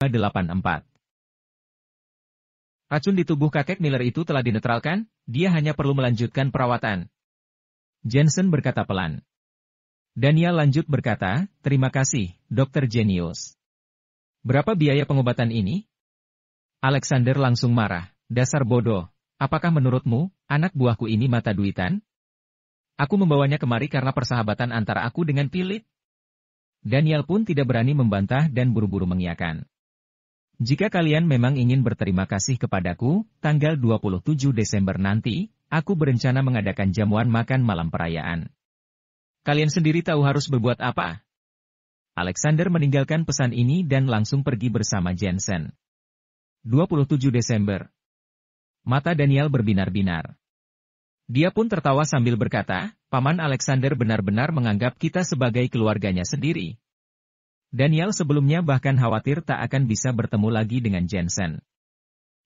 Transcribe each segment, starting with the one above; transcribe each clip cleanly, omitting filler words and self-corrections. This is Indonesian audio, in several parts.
84. Racun di tubuh kakek Miller itu telah dinetralkan, dia hanya perlu melanjutkan perawatan. Jensen berkata pelan. Daniel lanjut berkata, terima kasih, Dr. Genius. Berapa biaya pengobatan ini? Alexander langsung marah, dasar bodoh. Apakah menurutmu, anak buahku ini mata duitan? Aku membawanya kemari karena persahabatan antara aku dengan Philip. Daniel pun tidak berani membantah dan buru-buru mengiyakan. Jika kalian memang ingin berterima kasih kepadaku, tanggal 27 Desember nanti, aku berencana mengadakan jamuan makan malam perayaan. Kalian sendiri tahu harus berbuat apa? Alexander meninggalkan pesan ini dan langsung pergi bersama Jensen. 27 Desember. Mata Daniel berbinar-binar. Dia pun tertawa sambil berkata, Paman Alexander benar-benar menganggap kita sebagai keluarganya sendiri. Daniel sebelumnya bahkan khawatir tak akan bisa bertemu lagi dengan Jensen.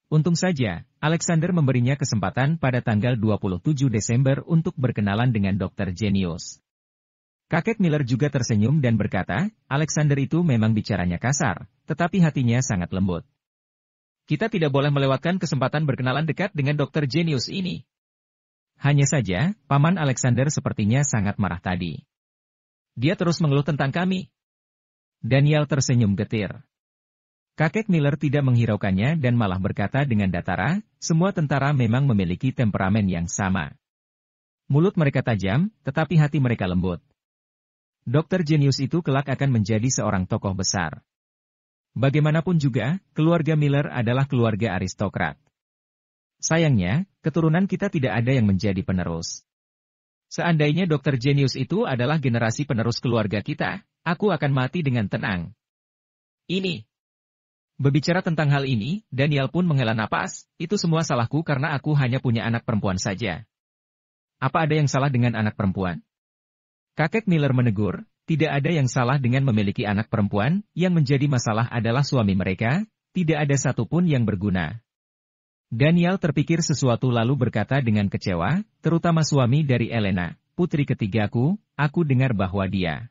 Untung saja, Alexander memberinya kesempatan pada tanggal 27 Desember untuk berkenalan dengan Dr. Genius. Kakek Miller juga tersenyum dan berkata, Alexander itu memang bicaranya kasar, tetapi hatinya sangat lembut. Kita tidak boleh melewatkan kesempatan berkenalan dekat dengan Dr. Genius ini. Hanya saja, Paman Alexander sepertinya sangat marah tadi. Dia terus mengeluh tentang kami. Daniel tersenyum getir. Kakek Miller tidak menghiraukannya dan malah berkata dengan datar, semua tentara memang memiliki temperamen yang sama. Mulut mereka tajam, tetapi hati mereka lembut. Dr. Genius itu kelak akan menjadi seorang tokoh besar. Bagaimanapun juga, keluarga Miller adalah keluarga aristokrat. Sayangnya, keturunan kita tidak ada yang menjadi penerus. Seandainya Dr. Genius itu adalah generasi penerus keluarga kita, aku akan mati dengan tenang. Ini. Berbicara tentang hal ini, Daniel pun menghela napas, itu semua salahku karena aku hanya punya anak perempuan saja. Apa ada yang salah dengan anak perempuan? Kakek Miller menegur, tidak ada yang salah dengan memiliki anak perempuan, yang menjadi masalah adalah suami mereka, tidak ada satupun yang berguna. Daniel terpikir sesuatu lalu berkata dengan kecewa, terutama suami dari Elena, putri ketigaku, aku dengar bahwa dia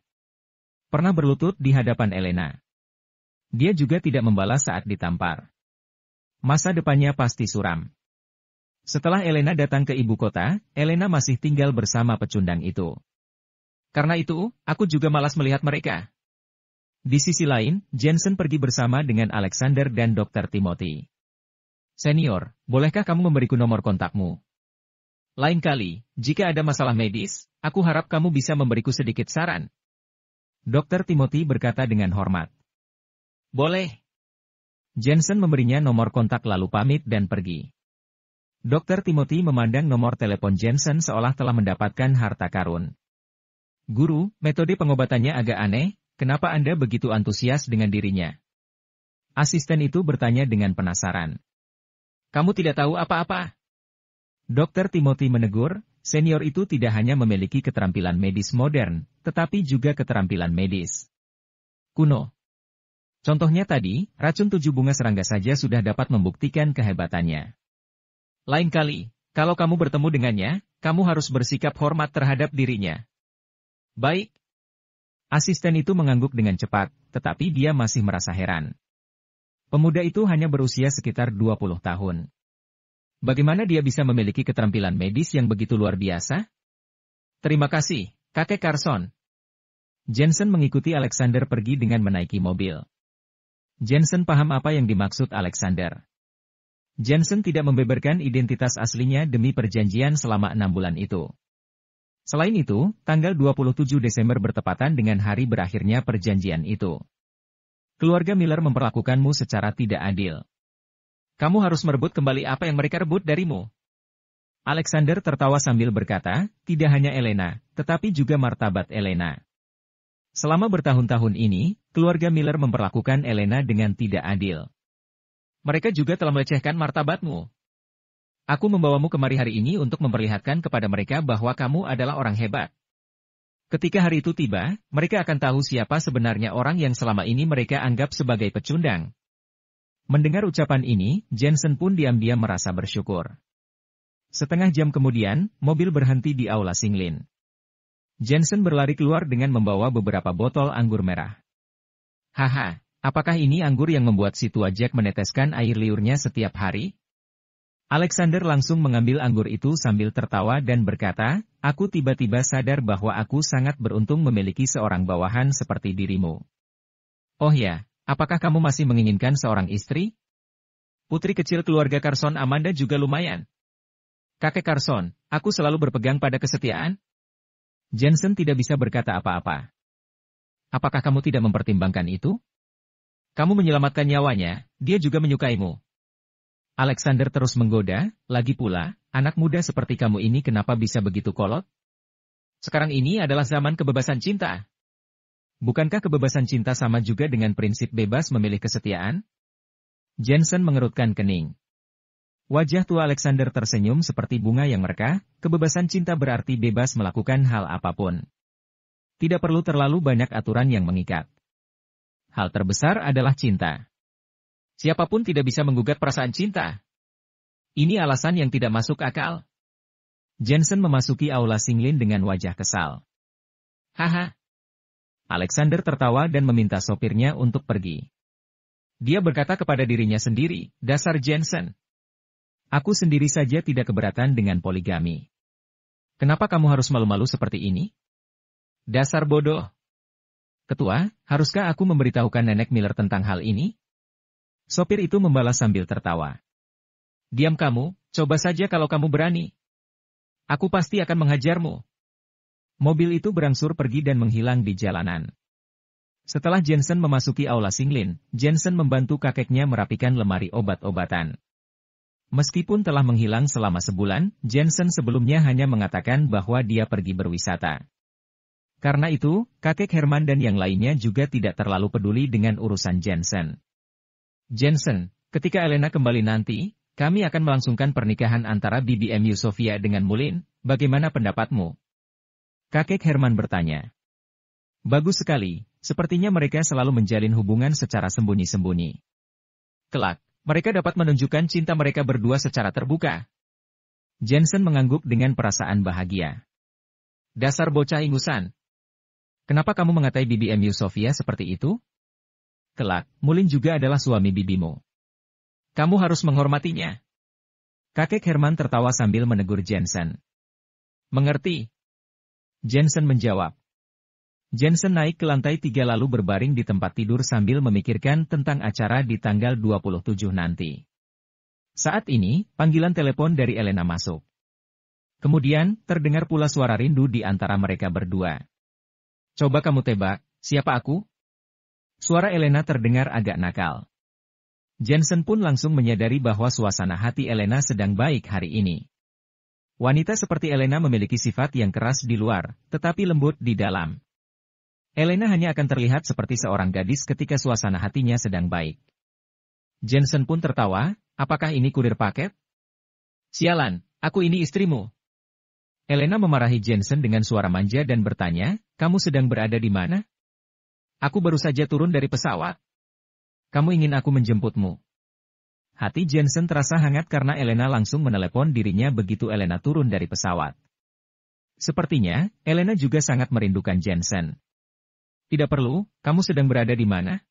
pernah berlutut di hadapan Elena. Dia juga tidak membalas saat ditampar. Masa depannya pasti suram. Setelah Elena datang ke ibu kota, Elena masih tinggal bersama pecundang itu. Karena itu, aku juga malas melihat mereka. Di sisi lain, Jensen pergi bersama dengan Alexander dan Dr. Timothy. Senior, bolehkah kamu memberiku nomor kontakmu? Lain kali, jika ada masalah medis, aku harap kamu bisa memberiku sedikit saran. Dr. Timothy berkata dengan hormat. Boleh. Jensen memberinya nomor kontak lalu pamit dan pergi. Dr. Timothy memandang nomor telepon Jensen seolah telah mendapatkan harta karun. Guru, metode pengobatannya agak aneh, kenapa Anda begitu antusias dengan dirinya? Asisten itu bertanya dengan penasaran. Kamu tidak tahu apa-apa. Dr. Timothy menegur, senior itu tidak hanya memiliki keterampilan medis modern, tetapi juga keterampilan medis kuno. Contohnya tadi, racun 7 bunga serangga saja sudah dapat membuktikan kehebatannya. Lain kali, kalau kamu bertemu dengannya, kamu harus bersikap hormat terhadap dirinya. Baik. Asisten itu mengangguk dengan cepat, tetapi dia masih merasa heran. Pemuda itu hanya berusia sekitar 20 tahun. Bagaimana dia bisa memiliki keterampilan medis yang begitu luar biasa? Terima kasih, Kakek Carson. Jensen mengikuti Alexander pergi dengan menaiki mobil. Jensen paham apa yang dimaksud Alexander. Jensen tidak membeberkan identitas aslinya demi perjanjian selama 6 bulan itu. Selain itu, tanggal 27 Desember bertepatan dengan hari berakhirnya perjanjian itu. Keluarga Miller memperlakukanmu secara tidak adil. Kamu harus merebut kembali apa yang mereka rebut darimu. Alexander tertawa sambil berkata, tidak hanya Elena, tetapi juga martabat Elena. Selama bertahun-tahun ini, keluarga Miller memperlakukan Elena dengan tidak adil. Mereka juga telah melecehkan martabatmu. Aku membawamu kemari hari ini untuk memperlihatkan kepada mereka bahwa kamu adalah orang hebat. Ketika hari itu tiba, mereka akan tahu siapa sebenarnya orang yang selama ini mereka anggap sebagai pecundang. Mendengar ucapan ini, Jensen pun diam-diam merasa bersyukur. Setengah jam kemudian, mobil berhenti di aula Singlin. Jensen berlari keluar dengan membawa beberapa botol anggur merah. Haha, Apakah ini anggur yang membuat si tua Jack meneteskan air liurnya setiap hari? Alexander langsung mengambil anggur itu sambil tertawa dan berkata, aku tiba-tiba sadar bahwa aku sangat beruntung memiliki seorang bawahan seperti dirimu. Oh ya, apakah kamu masih menginginkan seorang istri? Putri kecil keluarga Carson Amanda juga lumayan. Kakek Carson, aku selalu berpegang pada kesetiaan. Jensen tidak bisa berkata apa-apa. Apakah kamu tidak mempertimbangkan itu? Kamu menyelamatkan nyawanya, dia juga menyukaimu. Alexander terus menggoda, lagi pula, anak muda seperti kamu ini kenapa bisa begitu kolot? Sekarang ini adalah zaman kebebasan cinta. Bukankah kebebasan cinta sama juga dengan prinsip bebas memilih kesetiaan? Jensen mengerutkan kening. Wajah tua Alexander tersenyum seperti bunga yang merekah, kebebasan cinta berarti bebas melakukan hal apapun. Tidak perlu terlalu banyak aturan yang mengikat. Hal terbesar adalah cinta. Siapapun tidak bisa menggugat perasaan cinta. Ini alasan yang tidak masuk akal. Jensen memasuki aula Singlin dengan wajah kesal. Haha. Alexander tertawa dan meminta sopirnya untuk pergi. Dia berkata kepada dirinya sendiri, dasar Jensen. Aku sendiri saja tidak keberatan dengan poligami. Kenapa kamu harus malu-malu seperti ini? Dasar bodoh. Ketua, haruskah aku memberitahukan Nenek Miller tentang hal ini? Sopir itu membalas sambil tertawa. Diam kamu, coba saja kalau kamu berani. Aku pasti akan menghajarmu. Mobil itu berangsur pergi dan menghilang di jalanan. Setelah Jensen memasuki aula Singlin, Jensen membantu kakeknya merapikan lemari obat-obatan. Meskipun telah menghilang selama sebulan, Jensen sebelumnya hanya mengatakan bahwa dia pergi berwisata. Karena itu, kakek Herman dan yang lainnya juga tidak terlalu peduli dengan urusan Jensen. Jensen, ketika Elena kembali nanti, kami akan melangsungkan pernikahan antara BBM Yusofia dengan Mulin, bagaimana pendapatmu? Kakek Herman bertanya. Bagus sekali, sepertinya mereka selalu menjalin hubungan secara sembunyi-sembunyi. Kelak, mereka dapat menunjukkan cinta mereka berdua secara terbuka. Jensen mengangguk dengan perasaan bahagia. Dasar bocah ingusan. Kenapa kamu mengatai BBM Yusofia seperti itu? Kelak, Mulin juga adalah suami bibimu. Kamu harus menghormatinya. Kakek Herman tertawa sambil menegur Jensen. Mengerti? Jensen menjawab. Jensen naik ke lantai 3 lalu berbaring di tempat tidur sambil memikirkan tentang acara di tanggal 27 nanti. Saat ini, panggilan telepon dari Elena masuk. Kemudian, terdengar pula suara rindu di antara mereka berdua. Coba kamu tebak, siapa aku? Suara Elena terdengar agak nakal. Jensen pun langsung menyadari bahwa suasana hati Elena sedang baik hari ini. Wanita seperti Elena memiliki sifat yang keras di luar, tetapi lembut di dalam. Elena hanya akan terlihat seperti seorang gadis ketika suasana hatinya sedang baik. Jensen pun tertawa, apakah ini kurir paket? Sialan, aku ini istrimu. Elena memarahi Jensen dengan suara manja dan bertanya, kamu sedang berada di mana? Aku baru saja turun dari pesawat. Kamu ingin aku menjemputmu? Hati Jensen terasa hangat karena Elena langsung menelepon dirinya begitu Elena turun dari pesawat. Sepertinya, Elena juga sangat merindukan Jensen. Tidak perlu, kamu sedang berada di mana?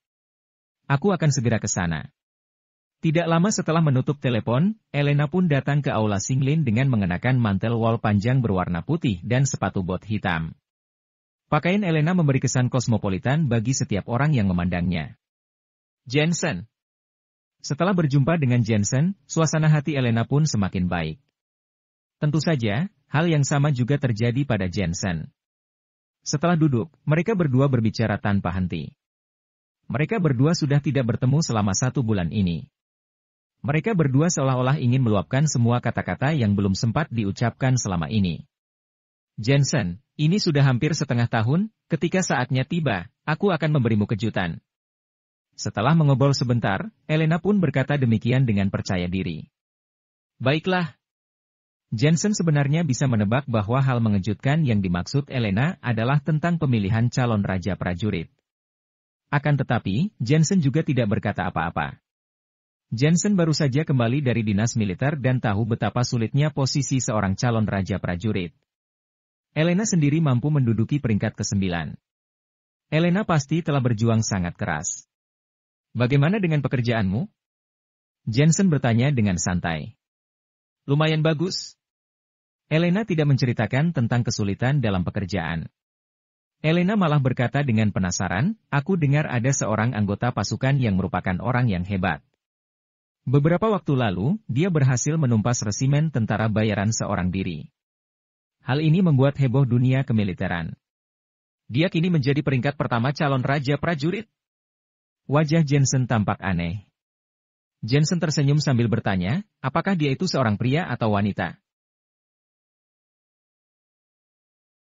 Aku akan segera ke sana. Tidak lama setelah menutup telepon, Elena pun datang ke aula Singlin dengan mengenakan mantel wol panjang berwarna putih dan sepatu bot hitam. Pakaian Elena memberi kesan kosmopolitan bagi setiap orang yang memandangnya. Jensen. Setelah berjumpa dengan Jensen, suasana hati Elena pun semakin baik. Tentu saja, hal yang sama juga terjadi pada Jensen. Setelah duduk, mereka berdua berbicara tanpa henti. Mereka berdua sudah tidak bertemu selama 1 bulan ini. Mereka berdua seolah-olah ingin meluapkan semua kata-kata yang belum sempat diucapkan selama ini. Jensen, ini sudah hampir setengah tahun, ketika saatnya tiba, aku akan memberimu kejutan. Setelah mengobrol sebentar, Elena pun berkata demikian dengan percaya diri. Baiklah. Jensen sebenarnya bisa menebak bahwa hal mengejutkan yang dimaksud Elena adalah tentang pemilihan calon raja prajurit. Akan tetapi, Jensen juga tidak berkata apa-apa. Jensen baru saja kembali dari dinas militer dan tahu betapa sulitnya posisi seorang calon raja prajurit. Elena sendiri mampu menduduki peringkat ke-9. Elena pasti telah berjuang sangat keras. Bagaimana dengan pekerjaanmu? Jensen bertanya dengan santai. Lumayan bagus. Elena tidak menceritakan tentang kesulitan dalam pekerjaan. Elena malah berkata dengan penasaran, aku dengar ada seorang anggota pasukan yang merupakan orang yang hebat. Beberapa waktu lalu, dia berhasil menumpas resimen tentara bayaran seorang diri. Hal ini membuat heboh dunia kemiliteran. Dia kini menjadi peringkat pertama calon raja prajurit. Wajah Jensen tampak aneh. Jensen tersenyum sambil bertanya, apakah dia itu seorang pria atau wanita?